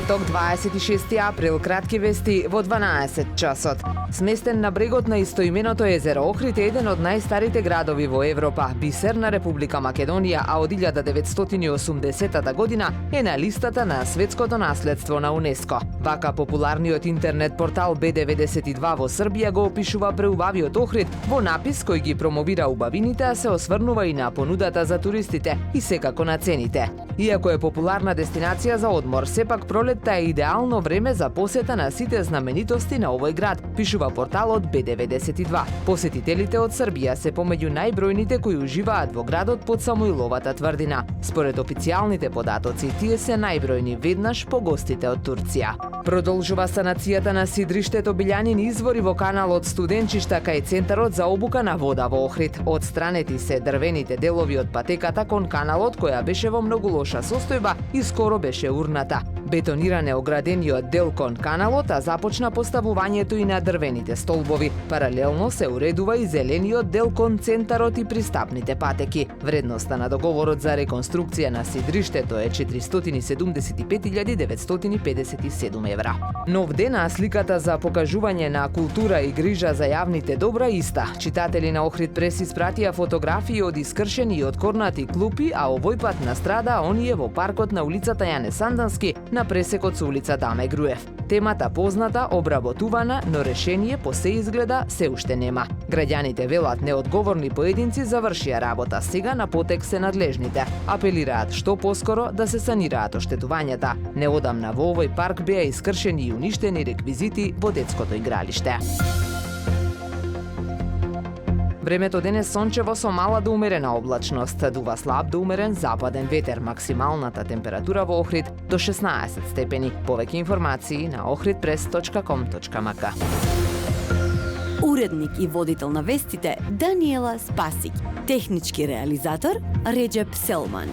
Петок, 26 април, кратки вести во 12 часот. Сместен на брегот на истоименото езеро Охрид е еден од најстарите градови во Европа, бисер на Република Македонија, а од 1980 година е на листата на светското наследство на УНЕСКО. Вака популарниот интернет портал B92 во Србија го опишува преубавиот Охрид во напис кој ги промовира убавините, а се осврнува и на понудата за туристите и секако на цените. Иако е популарна дестинација за одмор, сепак пролетта е идеално време за посета на сите знаменитости на овој град, пишува порталот B92. Посетителите од Србија се помеѓу најбројните кои уживаат во градот под Самуиловата тврдина. Според официјалните податоци, тие се најбројни веднаш по гостите од Турција. Продолжува санацијата на сидриштето Билјанин извори во каналот Студенчишта кај Центарот за обука на вода во Охрид. Одстранети се дрвените делови од патеката кон каналот која беше во многу лоша состојба и скоро беше урната. Бетониран е оградениот дел кон каналот, а започна поставувањето и на дрвените столбови. Паралелно се уредува и зелениот дел кон центарот и пристапните патеки. Вредноста на договорот за реконструкција на сидриштето е 475.957 евра. Нов ден, а сликата за покажување на култура и грижа за јавните добра иста. Читатели на Охрид прес испратија фотографии од искршени и откорнати клупи, а овој пат настрада оние во паркот на улицата Јане Сандански на пресекот со улица Даме Груев. Темата позната, обработувана, но решение по се изгледа се уште нема. Граѓаните велат неодговорни поединци завршија работа, сега на потек се надлежните. Апелираат што поскоро да се санираат оштетувањата. Неодамна во овој парк беа искршени и уништени реквизити во детското игралиште. Времето денес сончево со мала до умерена облачност, дува слаб до умерен западен ветер, максималната температура во Охрид до 16 степени. Повеќе информации на ohridpress.com.mk. Уредник и водител на вестите Даниела Спасик, технички реализатор Реджеп Селман.